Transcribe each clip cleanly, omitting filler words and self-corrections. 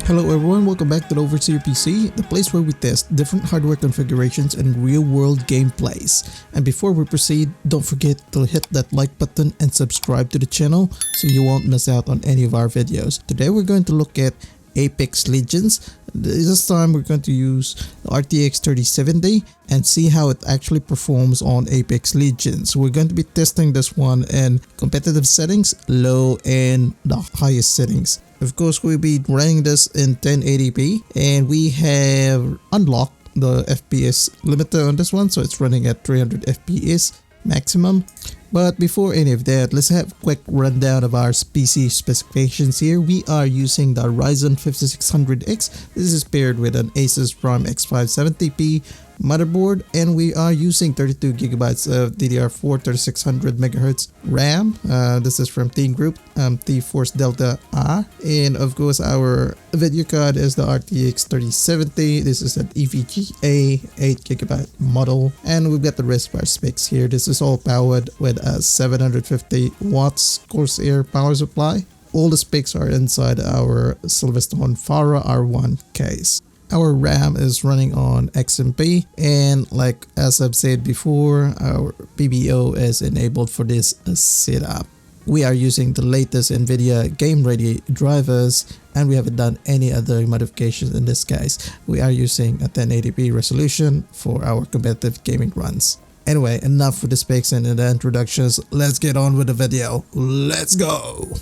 Hello everyone, welcome back to the Overseer PC, the place where we test different hardware configurations and real-world gameplays. And before we proceed, don't forget to hit that like button and subscribe to the channel so you won't miss out on any of our videos. Today we're going to look at Apex Legends. This time we're going to use the RTX 3070 and see how it actually performs on Apex Legends. We're going to be testing this one in competitive settings, low and the highest settings. Of course, we'll be running this in 1080p and we have unlocked the FPS limiter on this one, so it's running at 300 FPS maximum. But before any of that, let's have a quick rundown of our PC specifications here. We are using the Ryzen 5600X. This is paired with an Asus Prime X570p motherboard, and we are using 32GB of DDR4 3600MHz RAM. This is from TeamGroup, Geforce Delta R, and of course our video card is the RTX 3070. This is an EVGA 8GB model, and we've got the rest of our specs here. This is all powered with a 750 watts Corsair power supply. All the specs are inside our Silverstone FARA R1 case. Our RAM is running on XMP, and like as I've said before, our PBO is enabled for this setup. We are using the latest Nvidia game ready drivers, and we haven't done any other modifications in this case. We are using a 1080p resolution for our competitive gaming runs. Anyway, enough with the specs and the introductions. Let's get on with the video. Let's go!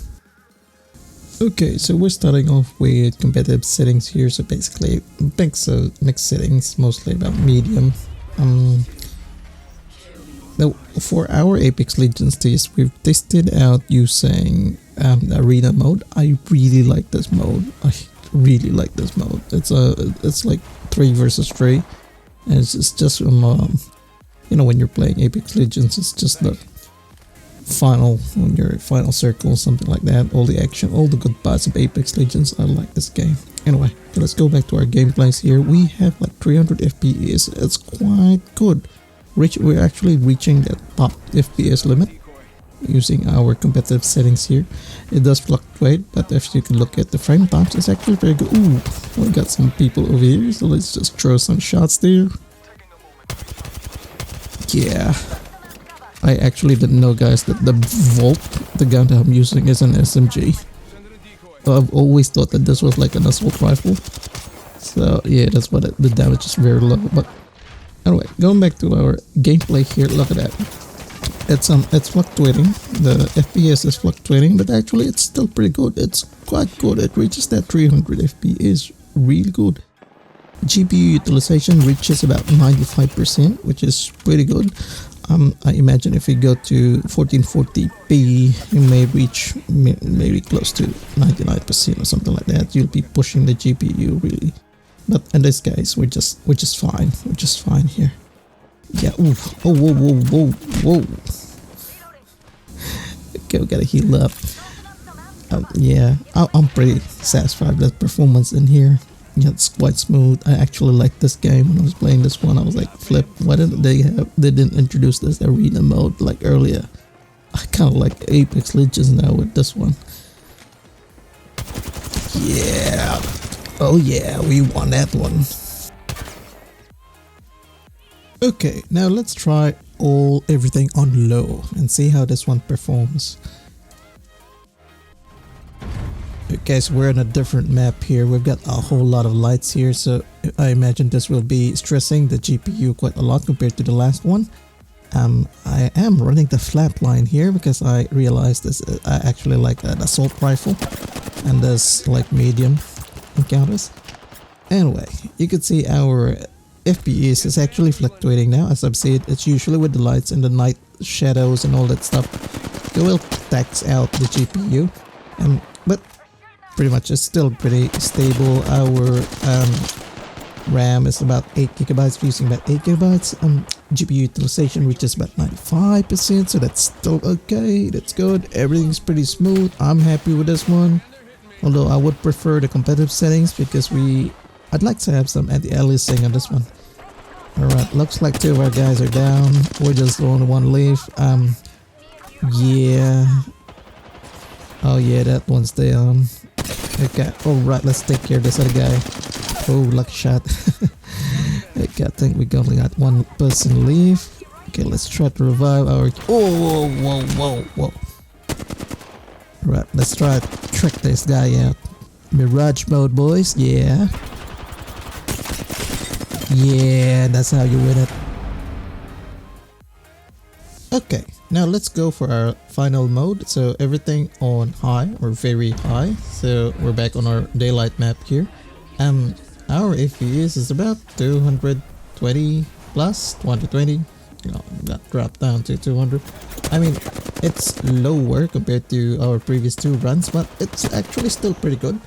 Okay, so we're starting off with competitive settings here. So basically, mixed settings, mostly about medium. Now for our Apex Legends test, we've tested out using arena mode. I really like this mode. It's like 3 versus 3, and it's just you know, when you're playing Apex Legends, it's just the when your final circle, something like that. All the action, all the good parts of Apex Legends. I like this game. Anyway, let's go back to our gameplays here. We have like 300 FPS. It's quite good. We're actually reaching that top FPS limit using our competitive settings here. It does fluctuate, but if you can look at the frame times, it's actually very good. Ooh, we got some people over here, so let's just throw some shots there. Yeah. I actually didn't know, guys, that the Volt, the gun that I'm using, is an SMG. I've always thought that this was like an assault rifle. So yeah, that's what the damage is very low. But anyway, going back to our gameplay here, look at that. It's fluctuating. The FPS is fluctuating, but actually it's still pretty good. It's quite good. It reaches that 300 FPS, really good. GPU utilization reaches about 95%, which is pretty good. I imagine if we go to 1440p, you may reach maybe close to 99% or something like that. You'll be pushing the GPU really, but in this case, we're just fine. We're just fine here. Yeah. Ooh. Oh. Whoa. Okay, we gotta heal up. Yeah, I'm pretty satisfied with the performance in here. Yeah, it's quite smooth. I actually liked this game. When I was playing this one, I was like, flip, why didn't they didn't introduce this arena mode like earlier? I kind of like Apex Legends now with this one. Yeah. Oh yeah, we won that one. Okay, now let's try everything on low and see how this one performs. Okay, so we're in a different map here. We've got a whole lot of lights here, so I imagine this will be stressing the GPU quite a lot compared to the last one. I am running the flatline here because I realized this. I actually like an assault rifle, and there's like medium encounters. Anyway, you can see our FPS is actually fluctuating now. As I've said, it's usually with the lights and the night shadows and all that stuff. It will tax out the GPU, but pretty much it's still pretty stable. Our RAM is about 8GB, using about 8GB. GPU utilization reaches about 95%, so that's still okay. That's good. Everything's pretty smooth. I'm happy with this one, although I would prefer the competitive settings because I'd like to have some anti-aliasing on this one. Alright, looks like 2 of our guys are down. We're just the only one left. Yeah. Oh yeah, that one's down. Okay, alright, let's take care of this other guy. Oh, lucky shot. Okay, I think we only got one person leave. Okay, let's try to revive our... Oh, whoa. Right, let's try to trick this guy out. Mirage mode, boys. Yeah, that's how you win it. Okay, now let's go for our final mode. So everything on high or very high. So we're back on our daylight map here. Our FPS is about 220 plus 220. Got dropped down to 200. I mean, it's lower compared to our previous two runs, but it's actually still pretty good.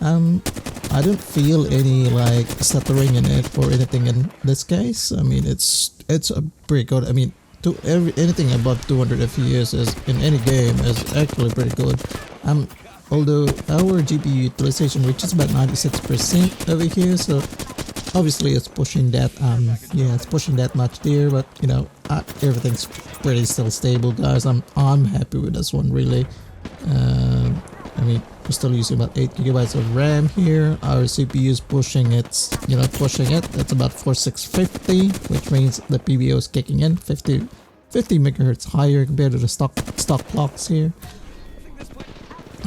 I don't feel any like stuttering in it or anything in this case. I mean, it's a pretty good. I mean, anything above 200 FPS is in any game is actually pretty good. Although our GPU utilization reaches about 96% over here, so obviously it's pushing that it's pushing that much there, but you know, everything's pretty still stable, guys. I'm happy with this one, really. I mean, we're still using about 8 gigabytes of RAM here. Our CPU is pushing it. That's about 4650, which means the PBO is kicking in 50 megahertz higher compared to the stock clocks here.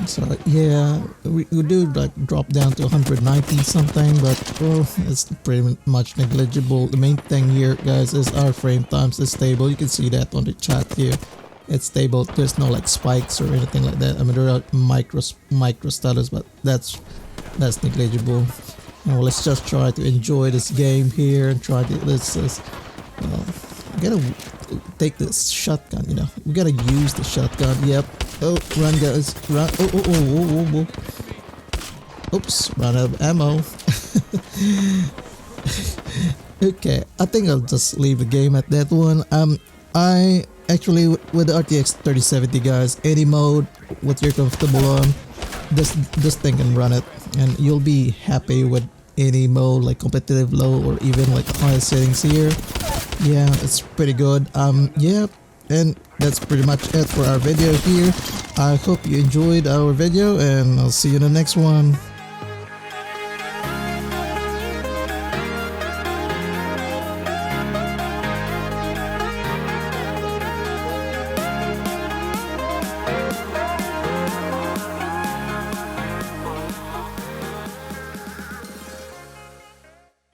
So yeah, we do like drop down to 190 something, but well, it's pretty much negligible. The main thing here, guys, is our frame times is stable. You can see that on the chat here. It's stable. There's no like spikes or anything like that. I mean, there are micro stutters, but that's negligible. Now let's just try to enjoy this game here and try to gotta take this shotgun. You know, we gotta use the shotgun. Yep. Oh, run, guys, run. Oh. Oops, run out of ammo. Okay, I think I'll just leave the game at that one. I actually, with the RTX 3070, guys, any mode what you're comfortable on, this thing can run it, and you'll be happy with any mode, like competitive, low, or even like high settings here. Yeah, it's pretty good. Yeah, and that's pretty much it for our video here. I hope you enjoyed our video, and I'll see you in the next one.